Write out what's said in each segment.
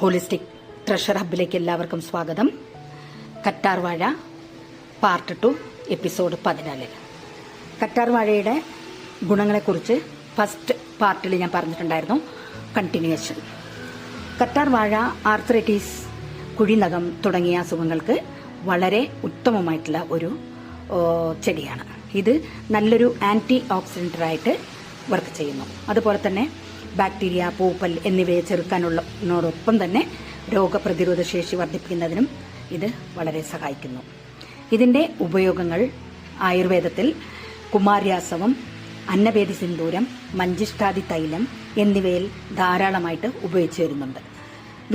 Holistic treasure ഹബിലേക്ക് എല്ലാവർക്കും സ്വാഗതം. കറ്റാർ വാഴ പാർട്ട് 2 എപ്പിസോഡ് 14. കറ്റാർ വാഴയുടെ ഗുണങ്ങളെക്കുറിച്ച് ഫസ്റ്റ് പാർട്ടിൽ ഞാൻ പറഞ്ഞിട്ടുണ്ടായിരുന്നു. കണ്ടിന്യൂവേഷൻ. കറ്റാർ വാഴ ആർത്രൈറ്റിസ്, കുഴിനകം തുടങ്ങിയ അസുഖങ്ങൾക്ക് വളരെ ഉത്തമമായിട്ടുള്ള ഒരു ചെടിയാണ്. ഇത് നല്ലൊരു ആൻറ്റി ഓക്സിഡൻ്റായിട്ട് വർക്ക് ചെയ്യുന്നു. അതുപോലെ തന്നെ ബാക്ടീരിയ, പൂപ്പൽ എന്നിവയെ ചെറുക്കാനുള്ളതിനോടൊപ്പം തന്നെ രോഗപ്രതിരോധ ശേഷി വർദ്ധിപ്പിക്കുന്നതിനും ഇത് വളരെ സഹായിക്കുന്നു. ഇതിൻ്റെ ഉപയോഗങ്ങൾ ആയുർവേദത്തിൽ കുമാര്യാസവം, അന്നഭേദി സിന്ദൂരം, മഞ്ചിഷ്ടാദി തൈലം എന്നിവയിൽ ധാരാളമായിട്ട് ഉപയോഗിച്ചു വരുന്നുണ്ട്.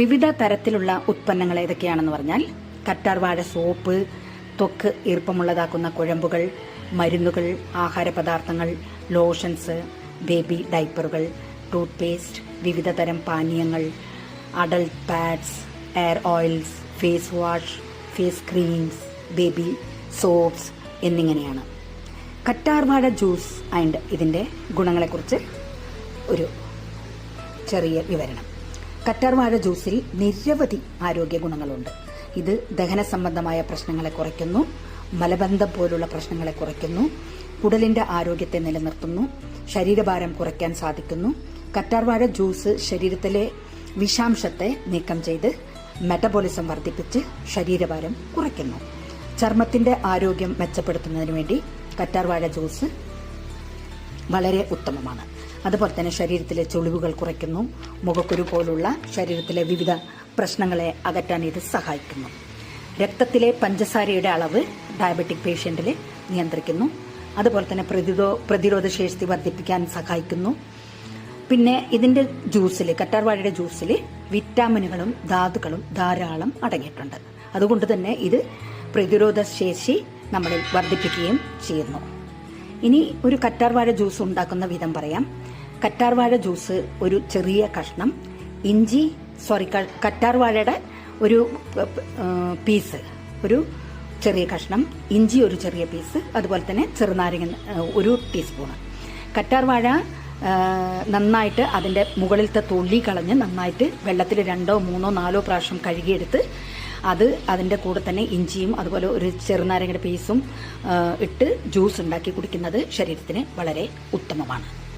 വിവിധ തരത്തിലുള്ള ഉത്പന്നങ്ങൾ ഏതൊക്കെയാണെന്ന് പറഞ്ഞാൽ കറ്റാർ വാഴ സോപ്പ്, ത്വക്ക് ഈർപ്പമുള്ളതാക്കുന്ന കുഴമ്പുകൾ, മരുന്നുകൾ, ആഹാര പദാർത്ഥങ്ങൾ, ലോഷൻസ്, ബേബി ഡൈപ്പറുകൾ, ടൂത്ത് പേസ്റ്റ്, വിവിധ തരം പാനീയങ്ങൾ, adult pads, hair oils, face wash, face creams, baby soaps എന്നിങ്ങനെയാണ്. കറ്റാർ വാഴ ജ്യൂസ് ആൻഡ് ഇതിൻ്റെ ഗുണങ്ങളെക്കുറിച്ച് ഒരു ചെറിയ വിവരണം. കറ്റാർ വാഴ ജ്യൂസിൽ നിരവധി ആരോഗ്യ ഗുണങ്ങളുണ്ട്. ഇത് ദഹന സംബന്ധമായ പ്രശ്നങ്ങളെ കുറയ്ക്കുന്നു, മലബന്ധം പോലുള്ള പ്രശ്നങ്ങളെ കുറയ്ക്കുന്നു, കുടലിൻ്റെ ആരോഗ്യത്തെ നിലനിർത്തുന്നു, ശരീരഭാരം കുറയ്ക്കാൻ സാധിക്കുന്നു. കറ്റാർ വാഴ ജ്യൂസ് ശരീരത്തിലെ വിഷാംശത്തെ നീക്കം ചെയ്ത് മെറ്റബോളിസം വർദ്ധിപ്പിച്ച് ശരീരഭാരം കുറയ്ക്കുന്നു. ചർമ്മത്തിൻ്റെ ആരോഗ്യം മെച്ചപ്പെടുത്തുന്നതിന് വേണ്ടി കറ്റാർ വാഴ ജ്യൂസ് വളരെ ഉത്തമമാണ്. അതുപോലെ തന്നെ ശരീരത്തിലെ ചുളിവുകൾ കുറയ്ക്കുന്നു. മുഖക്കുരു പോലുള്ള ശരീരത്തിലെ വിവിധ പ്രശ്നങ്ങളെ അകറ്റാൻ ഇത് സഹായിക്കുന്നു. രക്തത്തിലെ പഞ്ചസാരയുടെ അളവ് ഡയബറ്റിക് പേഷ്യന്റിൽ നിയന്ത്രിക്കുന്നു. അതുപോലെ തന്നെ പ്രതിരോധ ശേഷി വർദ്ധിപ്പിക്കാൻ സഹായിക്കുന്നു. പിന്നെ ഇതിൻ്റെ ജ്യൂസിൽ, കറ്റാർ വാഴയുടെ ജ്യൂസിൽ വിറ്റാമിനുകളും ധാതുക്കളും ധാരാളം അടങ്ങിയിട്ടുണ്ട്. അതുകൊണ്ട് തന്നെ ഇത് പ്രതിരോധ ശേഷി നമ്മളിൽ വർദ്ധിപ്പിക്കുകയും ചെയ്യുന്നു. ഇനി ഒരു കറ്റാർ വാഴ ജ്യൂസ് ഉണ്ടാക്കുന്ന വിധം പറയാം. കറ്റാർ വാഴ ജ്യൂസ് ഒരു ചെറിയ കഷ്ണം കറ്റാർ വാഴയുടെ ഒരു പീസ്, ഒരു ചെറിയ കഷ്ണം ഇഞ്ചി, ഒരു ചെറിയ പീസ്, അതുപോലെ തന്നെ ചെറുനാരങ്ങ ഒരു ടീസ്പൂണ്. കറ്റാർ വാഴ നന്നായിട്ട് അതിൻ്റെ മുകളിലത്തെ തൊള്ളി കളഞ്ഞ് നന്നായിട്ട് വെള്ളത്തിൽ 2, 3, 4 പ്രാവശ്യം കഴുകിയെടുത്ത് അതിൻ്റെ കൂടെ തന്നെ ഇഞ്ചിയും അതുപോലെ ഒരു ചെറുനാരങ്ങയുടെ പീസും ഇട്ട് ജ്യൂസ് ഉണ്ടാക്കി കുടിക്കുന്നത് ശരീരത്തിന് വളരെ ഉത്തമമാണ്.